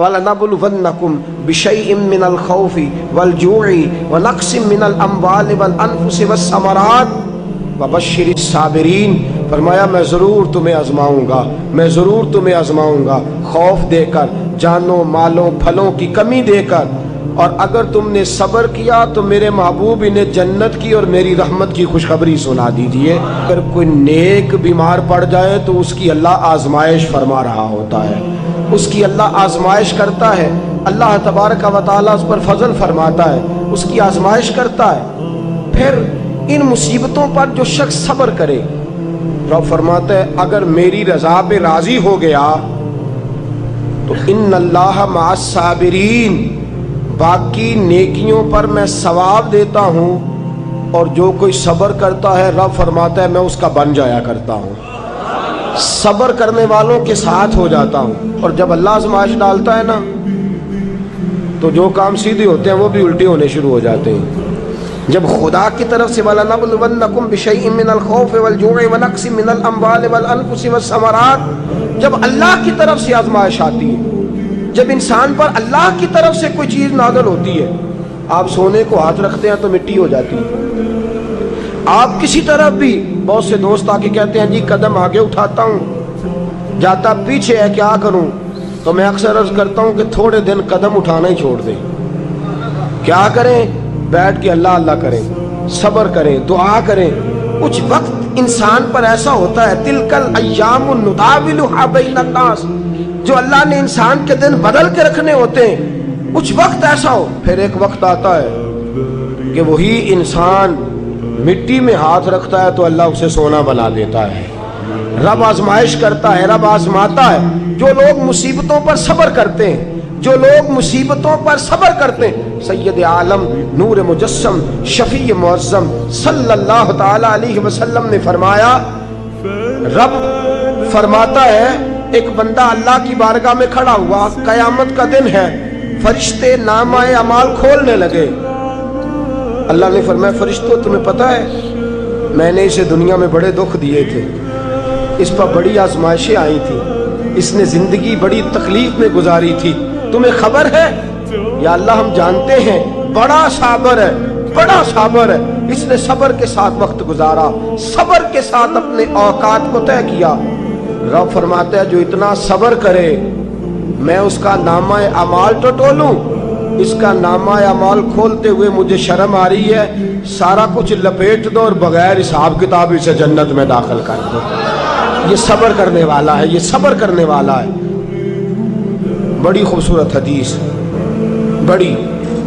وَلَنَبْلُوَنَّكُمْ بِشَيْءٍ مِّنَ الْخَوْفِ وَالْجُوعِ وَنَقْصٍ مِّنَ الْأَمْوَالِ وَالْأَنفُسِ وَالثَّمَرَاتِ وَبَشِّرِ الصَّابِرِينَ۔ فرمایا میں ضرور تمہیں آزماؤں گا، میں ضرور تمہیں آزماؤں گا، خوف دے کر، جانوں مالوں پھلوں کی کمی دے کر، اور اگر تم نے صبر کیا تو میرے محبوب انہیں جنت کی اور میری رحمت کی خوشخبری سنا دیجئے۔ اگر کوئی نیک بیمار پڑ جائے تو اس کی اللہ آزمائش فرما رہا ہوتا ہے، اس کی اللہ آزمائش کرتا ہے، اللہ تبارک و تعالیٰ اس پر فضل فرماتا ہے، اس کی آزمائش کرتا ہے۔ پھر ان مصیبتوں پر جو شخص صبر کرے، رب فرماتا ہے اگر میری رضا پہ راضی ہو گیا تو ان اللہ مع الصابرین، باقی نیکیوں پر میں ثواب دیتا ہوں، اور جو کوئی صبر کرتا ہے رب فرماتا ہے میں اس کا بن جایا کرتا ہوں، صبر کرنے والوں کے ساتھ ہو جاتا ہوں۔ اور جب اللہ آزمائش ڈالتا ہے نا تو جو کام سیدھے ہوتے ہیں وہ بھی الٹے ہونے شروع ہو جاتے ہیں۔ جب خدا کی طرف سے وَلَنَبْلُوَنَّكُمْ بِشَيْءٍ مِّنَ الْخَوْفِ وَالْجُوعِ وَنَقْصٍ مِّنَ الْأَمْوَالِ وَالْأَنفُسِ وَالثَّمَرَاتِ، جب اللہ کی طرف سے آزمائش آتی ہے، جب انسان پر اللہ کی طرف سے کوئی چیز نازل ہوتی ہے، آپ سونے کو ہاتھ رکھتے ہیں تو مٹی ہو جاتی ہے، آپ کسی طرف بھی، بہت سے دوست آ کے کہتے ہیں جی قدم آگے اٹھاتا ہوں جاتا پیچھے ہے، کیا کروں؟ تو میں اکثر عرض کرتا ہوں کہ تھوڑے دن قدم اٹھانا ہی چھوڑ دیں، کیا کریں؟ بیٹھ کے اللہ اللہ کریں، صبر کریں، دعا کریں۔ کچھ وقت انسان پر ایسا ہوتا ہے، تلک الایام نداولها بین الناس، جو اللہ نے انسان کے دن بدل کے رکھنے ہوتے ہیں، کچھ وقت ایسا ہو، پھر ایک وقت آتا ہے کہ وہی انسان مٹی میں ہاتھ رکھتا ہے تو اللہ اسے سونا بنا دیتا ہے۔ رب آزمائش کرتا ہے، رب آزماتا ہے۔ جو لوگ مصیبتوں پر صبر کرتے ہیں، جو لوگ مصیبتوں پر صبر کرتے ہیں، سید عالم نور مجسم شفیع معظم صلی اللہ تعالی علیہ وسلم نے فرمایا، رب فرماتا ہے ایک بندہ اللہ کی بارگاہ میں کھڑا ہوا، قیامت کا دن ہے، فرشتے نامہ اعمال کھولنے لگے۔ اللہ نے فرمایا فرشتوں تمہیں پتہ ہے میں نے اسے دنیا میں بڑے دکھ دیے تھے، اس پر بڑی آزمائشیں آئی تھیں، اس نے زندگی بڑی تکلیف میں گزاری تھی، تمہیں خبر ہے؟ یا اللہ ہم جانتے ہیں، بڑا صابر ہے، بڑا صابر ہے، اس نے صبر کے ساتھ وقت گزارا، صبر کے ساتھ اپنے اوقات کو طے کیا۔ رب فرماتا ہے جو اتنا صبر کرے میں اس کا نامہ اعمال ٹٹولوں، اس کا نامہ اعمال کھولتے ہوئے مجھے شرم آ رہی ہے، سارا کچھ لپیٹ دو اور بغیر حساب کتاب اسے جنت میں داخل کر دو۔ یہ صبر کرنے والا ہے، یہ صبر کرنے والا ہے۔ بڑی خوبصورت حدیث، بڑی،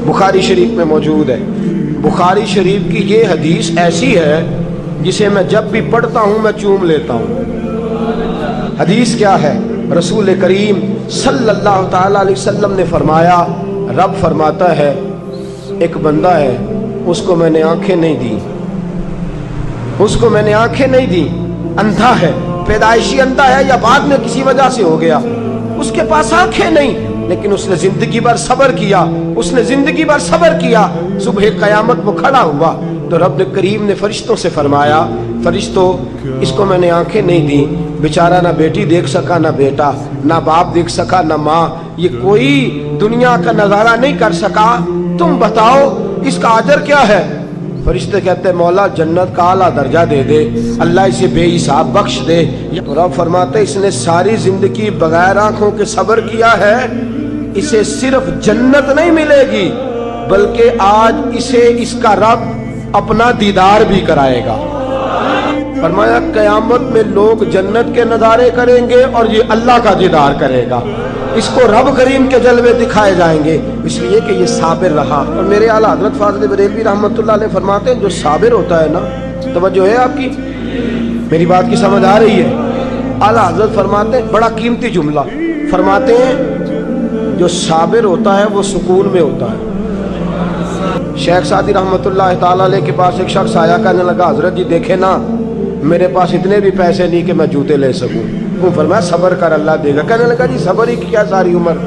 بخاری شریف میں موجود ہے۔ بخاری شریف کی یہ حدیث ایسی ہے جسے میں جب بھی پڑھتا ہوں میں چوم لیتا ہوں۔ حدیث کیا ہے؟ رسول کریم صلی اللہ تعالی علیہ وسلم نے فرمایا، رب فرماتا ہے ایک بندہ ہے، اس کو میں نے آنکھیں نہیں دی، اس کو میں نے آنکھیں نہیں دی، اندھا ہے، پیدائشی اندھا ہے یا بعد میں کسی وجہ سے ہو گیا، اس کے پاس آنکھیں نہیں، لیکن اس نے زندگی بھر صبر کیا، اس نے زندگی بھر صبر کیا، صبح قیامت وہ کھڑا ہوا تو رب کریم نے فرشتوں سے فرمایا، فرشتوں اس کو میں نے آنکھیں نہیں دی، بیچارہ نہ بیٹی دیکھ سکا نہ بیٹا، نہ باپ دیکھ سکا نہ ماں، یہ کوئی دنیا کا نظارہ نہیں کر سکا، تم بتاؤ اس کا اجر کیا ہے؟ فرشتے کہتے ہیں مولا جنت کا اعلیٰ درجہ دے دے، اللہ اسے بے حساب بخش دے۔ رب فرماتے اس نے ساری زندگی بغیر آنکھوں کے صبر کیا ہے، اسے صرف جنت نہیں ملے گی بلکہ آج اسے اس کا رب اپنا دیدار بھی کرائے گا۔ فرمایا قیامت میں لوگ جنت کے نظارے کریں گے اور یہ اللہ کا دیدار کرے گا، اس کو رب کریم کے جلوے دکھائے جائیں گے، اس لیے کہ یہ صابر رہا۔ اور میرے اعلیٰ حضرت فاضل بریلوی رحمۃ اللہ علیہ فرماتے ہیں جو صابر ہوتا ہے نا، توجہ ہے آپ کی، میری بات کی سمجھ آ رہی ہے؟ اعلیٰ حضرت فرماتے ہیں بڑا قیمتی جملہ، فرماتے ہیں جو صابر ہوتا ہے وہ سکون میں ہوتا ہے۔ شیخ سعدی رحمۃ اللہ تعالیٰ علیہ کے پاس ایک شخص آیا، کہنے لگا حضرت جی دیکھیں نا میرے پاس اتنے بھی پیسے نہیں کہ میں جوتے لے سکوں۔ وہ فرمایا صبر کر اللہ دے گا۔ کہنے لگا جی صبر ہی کیا ساری عمر،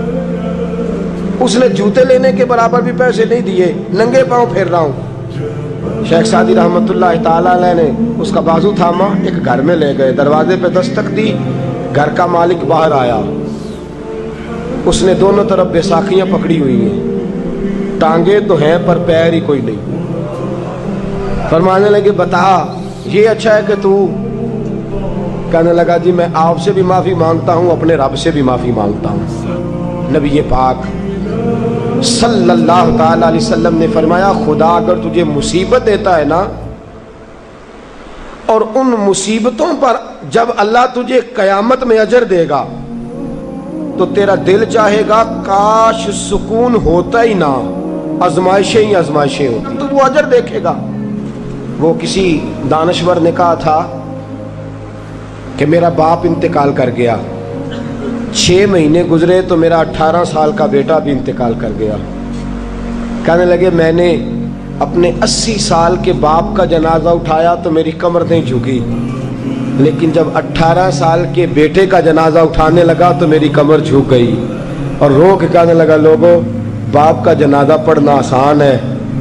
اس نے جوتے لینے کے برابر بھی پیسے نہیں دیے، ننگے پاؤں پھر رہا ہوں۔ شیخ سعدی رحمۃ اللہ تعالیٰ علیہ نے اس کا بازو تھاما، ایک گھر میں لے گئے، دروازے پہ دستک دی، گھر کا مالک باہر آیا، اس نے دونوں طرف بیساکھیاں پکڑی ہوئی ہیں، ٹانگیں تو ہیں پر پیر ہی کوئی نہیں۔ فرمانے لگے بتا یہ اچھا ہے کہ تو؟ کہنے لگا جی میں آپ سے بھی معافی مانگتا ہوں، اپنے رب سے بھی معافی مانگتا ہوں۔ نبی پاک صلی اللہ تعالی علیہ وسلم نے فرمایا خدا اگر تجھے مصیبت دیتا ہے نا، اور ان مصیبتوں پر جب اللہ تجھے قیامت میں اجر دے گا تو تیرا دل چاہے گا کاش سکون ہوتا ہی نہ، آزمائشیں ہی آزمائشیں ہوتی، تو وہ اجر دیکھے گا۔ وہ کسی دانشور نے کہا تھا کہ میرا باپ انتقال کر گیا، 6 مہینے گزرے تو میرا 18 سال کا بیٹا بھی انتقال کر گیا۔ کہنے لگے میں نے اپنے 80 سال کے باپ کا جنازہ اٹھایا تو میری کمر نہیں جھکی، لیکن جب 18 سال کے بیٹے کا جنازہ اٹھانے لگا تو میری کمر جھک گئی، اور رو کے کہنے لگا لوگوں باپ کا جنازہ پڑھنا آسان ہے،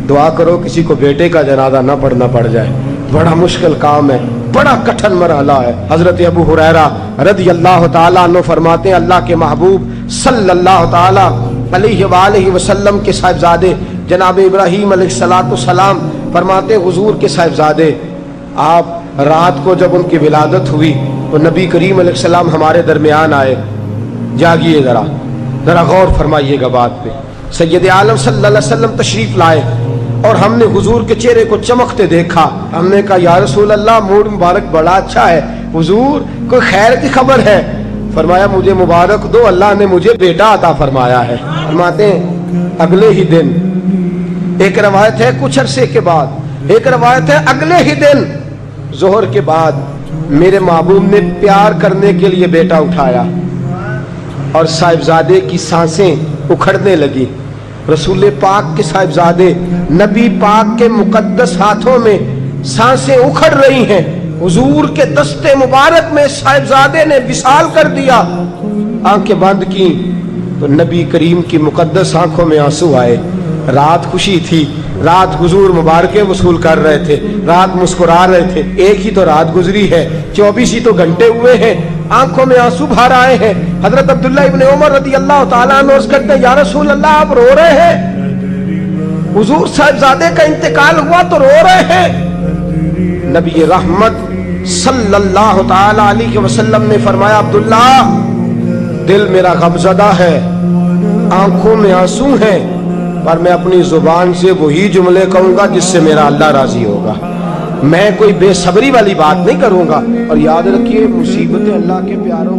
دعا کرو کسی کو بیٹے کا جنازہ نہ پڑھنا پڑ جائے، بڑا مشکل کام ہے، بڑا کٹھن مرحلہ ہے۔ حضرت ابو ہریرہ رضی اللہ تعالیٰ عنہ فرماتے ہیں اللہ کے محبوب صلی اللہ تعالیٰ علیہ وآلہ وسلم کے صاحبزادے جناب ابراہیم علیہ السلام فرماتے ہیں حضور کے صاحبزادے آپ رات کو جب ان کی ولادت ہوئی تو نبی کریم علیہ السلام ہمارے درمیان آئے۔ جاگیے ذرا غور فرمائیے گا بات پہ۔ سید عالم صلی اللہ علیہ وسلم تشریف لائے اور ہم نے حضور کے چہرے کو چمکتے دیکھا۔ ہم نے کہا یا رسول اللہ موڈ مبارک بڑا اچھا ہے، حضور کوئی خیر کی خبر ہے؟ فرمایا مجھے مبارک دو، اللہ نے مجھے بیٹا عطا فرمایا ہے۔ فرماتے ہیں اگلے ہی دن، ایک روایت ہے کچھ عرصے کے بعد، ایک روایت ہے اگلے ہی دن ظہر کے بعد میرے محبوب نے پیار کرنے کے لیے بیٹا اٹھایا اور صاحبزادے کی سانسیں اکھڑنے لگی۔ رسول پاک کے صاحبزادے نبی پاک کے مقدس ہاتھوں میں سانسیں اکھڑ رہی ہیں، حضور کے دستے مبارک میں صاحبزادے نے وصال کر دیا۔ آنکھیں بند کی تو نبی کریم کی مقدس آنکھوں میں آنسو آئے۔ رات خوشی تھی، رات حضور مبارکیں وصول کر رہے تھے، رات مسکرا رہے تھے، ایک ہی تو رات گزری ہے، 24 ہی تو گھنٹے ہوئے ہیں، آنکھوں میں آنسو بھر آئے ہیں۔ حضرت عبداللہ ابن عمر رضی اللہ تعالیٰ عنہ عرض کرتے ہیں یا رسول اللہ آپ رو رہے ہیں؟ حضور صاحبزادے کا انتقال ہوا تو رو رہے ہیں؟ نبی رحمت صلی اللہ تعالیٰ علیہ وسلم نے فرمایا عبداللہ دل میرا غمزدہ ہے، آنکھوں میں آنسو ہیں، پر میں اپنی زبان سے وہی جملے کہوں گا جس سے میرا اللہ راضی ہوگا، میں کوئی بے صبری والی بات نہیں کروں گا۔ اور یاد رکھیے مصیبتیں اللہ کے پیاروں